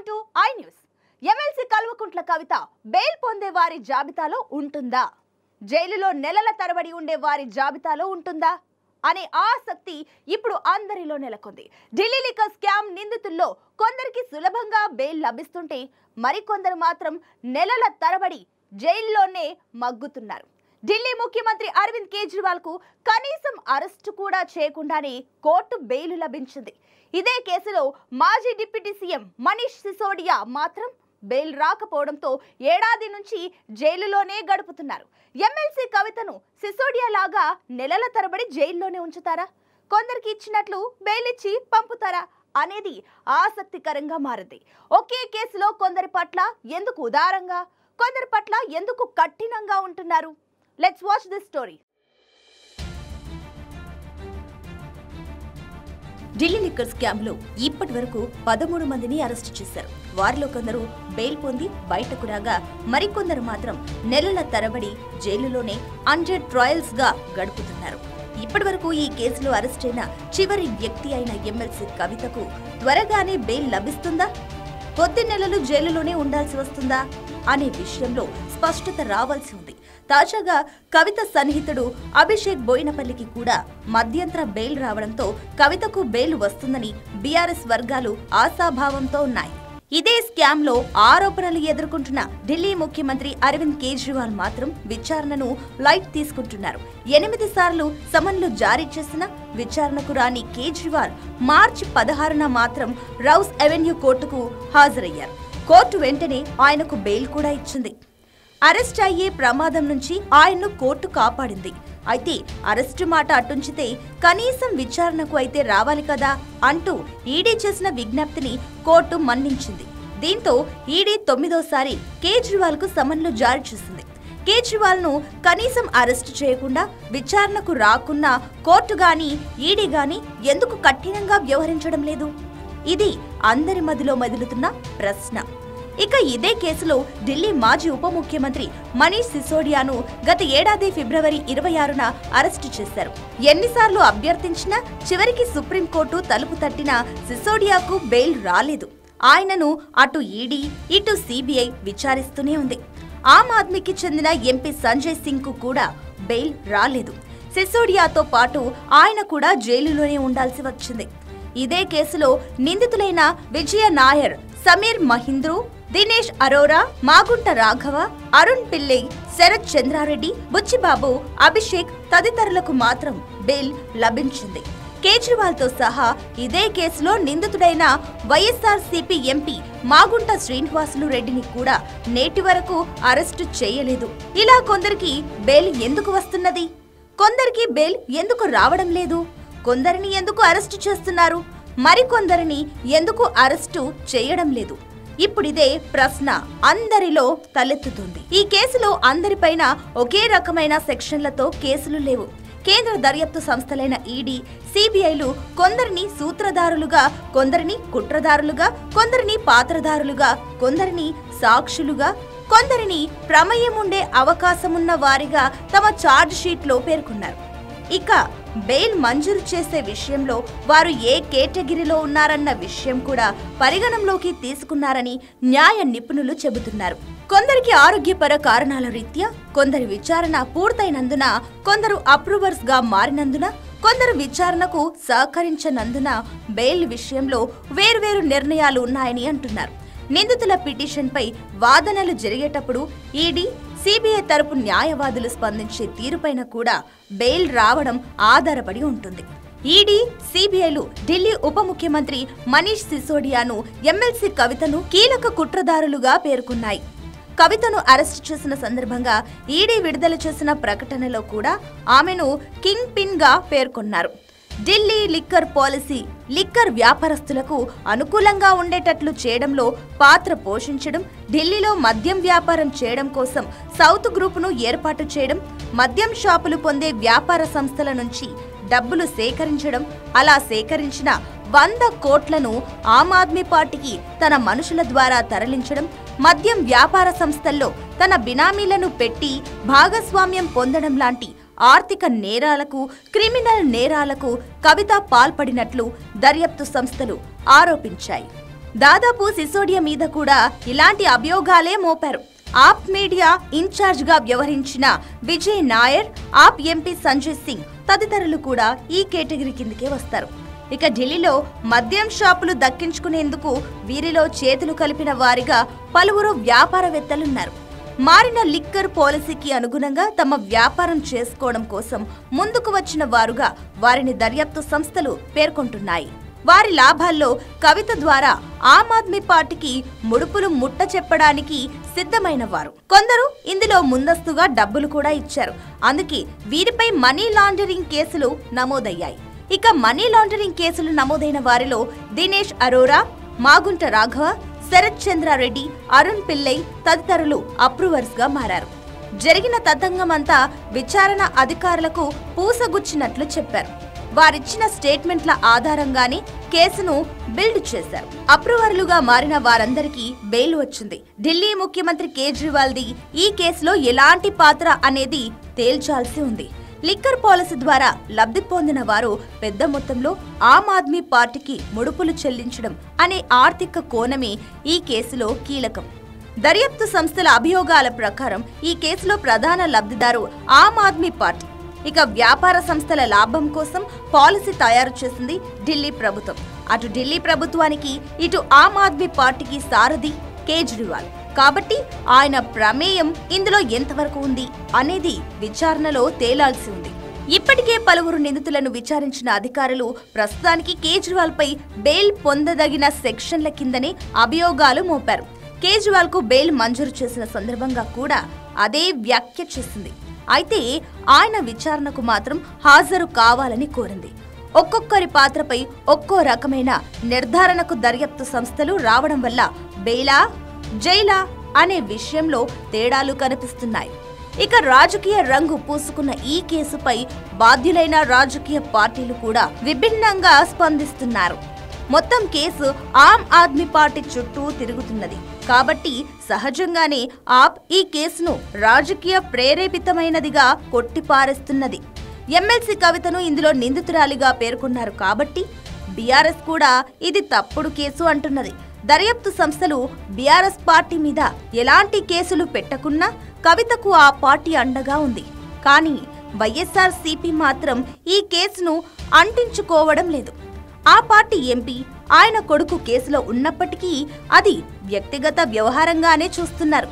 Welcome to I news. MLC Kalvakuntla Kavitha bail పొందే వారి జాబితాలో ఉంటుందా? జైలులో నెలల తరబడి ఉండే వారి జాబితాలో ఉంటుందా అనే ఆసక్తి ఇప్పుడు అందరిలో నెలకొంది. ఢిల్లీ లిక్కర్ స్కామ్ నిందితుల్లో కొందరికి సులభంగా బెయిల్ లభిస్తుంటే మరికొందరు మాత్రం నెలల తరబడి జైల్లోనే మగ్గుతున్నారు. ఢిల్లీ ముఖ్యమంత్రి అరవింద్ కేజ్రీవాల్ కు కనీసం అరెస్టు కూడా చేయకుండానే కోర్టు బెయిల్ లభించింది. ఇదే కేసులో మాజీ డిప్యూటీ సీఎం మనీష్ సిసోడియా మాత్రం బెయిల్ రాకపోవడంతో ఏడాది నుంచి జైలులోనే గడుపుతున్నారు. ఎమ్మెల్సీ కవితను సిసోడియా లాగా నెలల తరబడి జైల్లోనే ఉంచుతారా? కొందరికి ఇచ్చినట్లు బెయిల్ ఇచ్చి పంపుతారా అనేది ఆసక్తికరంగా మారింది. ఒకే కేసులో కొందరి పట్ల ఎందుకు ఉదారంగా, కొందరి పట్ల ఎందుకు కఠినంగా ఉంటున్నారు? Let's watch this story. Delhi liquor scam లో ఇప్పటి వరకు 13 మందిని అరెస్టు చేశారు. వారిలో కొందరు బెయిల్ పొంది బయటకు రాగా మరికొందరు మాత్రం నెలల తరబడి జైలులోనే అండర్ ట్రయల్స్ గా గడుపుతున్నారు. ఇప్పటి వరకు ఈ కేసులో అరెస్ట్ అయిన చివరి వ్యక్తి అయిన ఎమ్మెల్సీ కవితకు త్వరగానే బెయిల్ లభిస్తుందా? కొద్ది నెలలు జైలులోనే ఉండాల్సి వస్తుందా అనే విషయంలో స్పష్టత రావాల్సి ఉంది. తాజాగా కవిత సన్నిహితుడు అభిషేక్ బోయినపల్లికి కూడా మధ్యంతర బెయిల్ రావడంతో కవితకు బెయిల్ వస్తుందని బీఆర్ఎస్ వర్గాలు ఆశాభావంతో ఉన్నాయి. ఇదే స్కామ్ లో ఆరోపణలు ఎదుర్కొంటున్న ఢిల్లీ ముఖ్యమంత్రి అరవింద్ కేజ్రీవాల్ మాత్రం విచారణను లైట్ తీసుకుంటున్నారు. 8 సార్లు సమన్లు జారీ చేసిన విచారణకు రాని కేజ్రీవాల్ మార్చి 16న మాత్రం రౌస్ అవెన్యూ కోర్టుకు హాజరయ్యారు. కోర్టు వెంటనే ఆయనకు బెయిల్ కూడా ఇచ్చింది. అరెస్ట్ అయ్యే ప్రమాదం నుంచి ఆయన్ను కోర్టు కాపాడింది. అయితే అరెస్టు మాట అటుంచితే కనీసం విచారణకు అయితే రావాలి కదా అంటూ ఈడీ చేసిన విజ్ఞప్తిని కోర్టు మన్నించింది. దీంతో ఈడీ 9వ కేజ్రీవాల్ కు సమన్లు జారీ చేసింది. కేజ్రీవాల్ ను కనీసం అరెస్టు చేయకుండా విచారణకు రాకున్నా కోర్టు గాని ఈడీ గాని ఎందుకు కఠినంగా వ్యవహరించడం లేదు? ఇది అందరి మదిలో మెదులుతున్న ప్రశ్న. ఇక ఇదే కేసులో ఢిల్లీ మాజీ ఉప ముఖ్యమంత్రి మనీష్ సిసోడియాను గత ఏడాది ఫిబ్రవరి 26న అరెస్టు చేశారు. ఎన్నిసార్లు అభ్యర్థించినా చివరికి సుప్రీంకోర్టు తలుపు తట్టిన సిసోడియాకు బెయిల్ రాలేదు. ఆయనను అటు ఈడీ ఇటు సిబిఐ విచారిస్తూనే ఉంది. ఆమ్ ఆద్మీకి చెందిన ఎంపీ సంజయ్ సింగ్ కు కూడా బెయిల్ రాలేదు. సిసోడియాతో పాటు ఆయన కూడా జైలులోనే ఉండాల్సి వచ్చింది. ఇదే కేసులో నిందితులైన విజయ నాయర్, సమీర్ మహీంద్రు, దినేష్ అరోరా, మాగుంట రాఘవ, అరుణ్ పిల్లై, శరత్ చంద్రారెడ్డి, బుచ్చిబాబు, అభిషేక్ తదితరులకు మాత్రం బెయిల్ లభించింది. కేజ్రీవాల్ తో సహా ఇదే కేసులో నిందితుడైన వైఎస్ఆర్సీపీ ఎంపీ మాగుంట శ్రీనివాసులు రెడ్డిని కూడా నేటి వరకు అరెస్టు చేయలేదు. ఇలా కొందరికి బెయిల్ ఎందుకు వస్తున్నది? కొందరికి బెయిల్ ఎందుకు రావడం లేదు? కొందరిని ఎందుకు అరెస్టు చేస్తున్నారు? మరికొందరిని ఎందుకు అరెస్టు చేయడం లేదు? ఇప్పుడిదే ప్రశ్న అందరిలో తలెత్తుతుంది. ఈ కేసులో అందరిపైన ఒకే రకమైన సెక్షన్లతో కేసులు లేవు. కేంద్ర దర్యాప్తు సంస్థలైన ఈడీ, సిబిఐలు కొందరిని సూత్రధారులుగా, కొందరిని కుట్రదారులుగా, కొందరిని పాత్రధారులుగా, కొందరిని సాక్షులుగా, కొందరిని ప్రమేయం ఉండే అవకాశమున్న వారిగా తమ ఛార్జ్ షీట్లో పేర్కొన్నారు. ఇక బెయిల్ మంజూరు చేసే విషయంలో వారు ఏ కేటగిరీలో ఉన్నారన్న విషయం కూడా పరిగణంలోకి తీసుకున్నారని న్యాయ నిపుణులు చెబుతున్నారు. కొందరికి ఆరోగ్యపర కారణాల రీత్యా, కొందరి విచారణ పూర్తయినందున, కొందరు అప్రూవర్స్ గా మారినందున, కొందరు విచారణకు సహకరించనందున బెయిల్ విషయంలో వేర్వేరు నిర్ణయాలు ఉన్నాయని అంటున్నారు. నిందితుల పిటిషన్పై వాదనలు జరిగేటప్పుడు ఈడీ, సిబిఐ తరపు న్యాయవాదులు స్పందించే తీరుపైన కూడా బెయిల్ రావడం ఆధారపడి ఉంటుంది. ఈడీ, సిబిఐలు ఢిల్లీ ఉప ముఖ్యమంత్రి మనీష్ సిసోడియాను, ఎమ్మెల్సీ కవితను కీలక కుట్రదారులుగా పేర్కొన్నాయి. కవితను అరెస్టు చేసిన సందర్భంగా ఈడీ విడుదల చేసిన ప్రకటనలో కూడా ఆమెను కింగ్ పిన్ గా పేర్కొన్నారు. ఢిల్లీ లిక్కర్ పాలసీ లిక్కర్ వ్యాపారస్తులకు అనుకూలంగా ఉండేటట్లు చేయడంలో పాత్ర పోషించడం, ఢిల్లీలో మద్యం వ్యాపారం చేయడం కోసం సౌత్ గ్రూపును ఏర్పాటు చేయడం, మద్యం షాపులు పొందే వ్యాపార సంస్థల నుంచి డబ్బులు సేకరించడం, అలా సేకరించిన 100 కోట్లను ఆమ్ ఆద్మీ పార్టీకి తన మనుషుల ద్వారా తరలించడం, మద్యం వ్యాపార సంస్థల్లో తన బినామీలను పెట్టి భాగస్వామ్యం పొందడం లాంటి ఆర్థిక నేరాలకు, క్రిమినల్ నేరాలకు కవిత పాల్పడినట్లు దర్యాప్తు సంస్థలు ఆరోపించాయి. దాదాపు సిసోడియా మీద కూడా ఇలాంటి అభియోగాలే మోపారు. ఆప్ మీడియా ఇన్ఛార్జ్ గా వ్యవహరించిన విజయ్ నాయర్, ఆప్ ఎంపీ సంజయ్ సింగ్ తదితరులు కూడా ఈ కేటగిరీ కిందకే వస్తారు. ఇక ఢిల్లీలో మద్యం షాపులు దక్కించుకునేందుకు వీరిలో చేతులు కలిపిన వారిగా పలువురు వ్యాపారవేత్తలున్నారు. మారిన లిక్కర్ పాలసీకి అనుగుణంగా తమ వ్యాపారం చేసుకోవడం కోసం ముందుకు వచ్చిన వారుగా వారిని దర్యాప్తు సంస్థలు పేర్కొంటున్నాయి. వారి లాభాల్లో కవిత ద్వారా ఆమ్ ఆద్మీ పార్టీకి ముడుపులు ముట్ట చెప్పడానికి సిద్ధమైన వారు. కొందరు ఇందులో ముందస్తుగా డబ్బులు కూడా ఇచ్చారు. అందుకే వీరిపై మనీ లాండరింగ్ కేసులు నమోదయ్యాయి. ఇక మనీ లాండరింగ్ కేసులు నమోదైన వారిలో దినేష్ అరోరా, మాగుంట రాఘవ, శరత్ చంద్రారెడ్డి, అరుణ్ పిల్లై తదితరులు అప్రూవర్స్ గా మారారు. జరిగిన తతంగమంతా విచారణ అధికారులకు పూసగుచ్చినట్లు చెప్పారు. వారిచ్చిన స్టేట్మెంట్ల ఆధారంగానే కేసును బిల్డ్ చేశారు. అప్రూవర్లుగా మారిన వారందరికీ బెయిల్ వచ్చింది. ఢిల్లీ ముఖ్యమంత్రి కేజ్రీవాల్ది ఈ కేసులో ఎలాంటి పాత్ర అనేది తేల్చాల్సి ఉంది. లిక్కర్ పాలసీ ద్వారా లబ్ధి పొందిన వారు పెద్ద మొత్తంలో ఆమ్ ఆద్మీ పార్టీకి ముడుపులు చెల్లించడం అనే ఆర్థిక కోణమే ఈ కేసులో కీలకం. దర్యాప్తు సంస్థల అభియోగాల ప్రకారం ఈ కేసులో ప్రధాన లబ్ధిదారు ఆమ్ ఆద్మీ పార్టీ. ఇక వ్యాపార సంస్థల లాభం కోసం పాలసీ తయారు చేసింది ఢిల్లీ ప్రభుత్వం. అటు ఢిల్లీ ప్రభుత్వానికి ఇటు ఆమ్ ఆద్మీ పార్టీకి సారథి కేజ్రీవాల్. కాబట్టి ఆయన ప్రమేయం ఇందులో ఎంతవరకు ఉంది అనేది విచారణలో తేలాల్సి ఉంది. ఇప్పటికే పలువురు నిందితులను విచారించిన అధికారులు ప్రస్తుతానికి కేజ్రీవాల్ పై బెయిల్ పొందదగిన సెక్షన్ల కిందనే అభియోగాలు మోపారు. కేజ్రీవాల్ కు బెయిల్ మంజూరు చేసిన సందర్భంగా కూడా అదే వ్యాఖ్య చేసింది. అయితే ఆయన విచారణకు మాత్రం హాజరు కావాలని కోరింది. ఒక్కొక్కరి పాత్రపై ఒక్కో రకమైన నిర్ధారణకు దర్యాప్తు సంస్థలు రావడం వల్ల బెయిలా జైలా అనే విషయంలో తేడాలు కనిపిస్తున్నాయి. ఇక రాజకీయ రంగు పూసుకున్న ఈ కేసుపై బాధ్యులైన రాజకీయ పార్టీలు కూడా విభిన్నంగా స్పందిస్తున్నారు. మొత్తం కేసు ఆమ్ ఆద్మీ పార్టీ చుట్టూ తిరుగుతున్నది కాబట్టి సహజంగానే ఆప్ ఈ కేసును రాజకీయ ప్రేరేపితమైనదిగా కొట్టిపారేస్తున్నది. ఎమ్మెల్సీ కవితను ఇందులో నిందితురాలిగా పేర్కొన్నారు కాబట్టి బీఆర్ఎస్ కూడా ఇది తప్పుడు కేసు అంటున్నది. దర్యాప్తు సంస్థలు బీఆర్ఎస్ పార్టీ మీద ఎలాంటి కేసులు పెట్టకున్నా కవితకు ఆ పార్టీ అండగా ఉంది. కానీ వైఎస్ఆర్సీపీ మాత్రం ఈ కేసును అంటించుకోవడం లేదు. ఆ పార్టీ ఎంపీ, ఆయన కొడుకు కేసులో ఉన్నప్పటికీ అది వ్యక్తిగత వ్యవహారంగానే చూస్తున్నారు.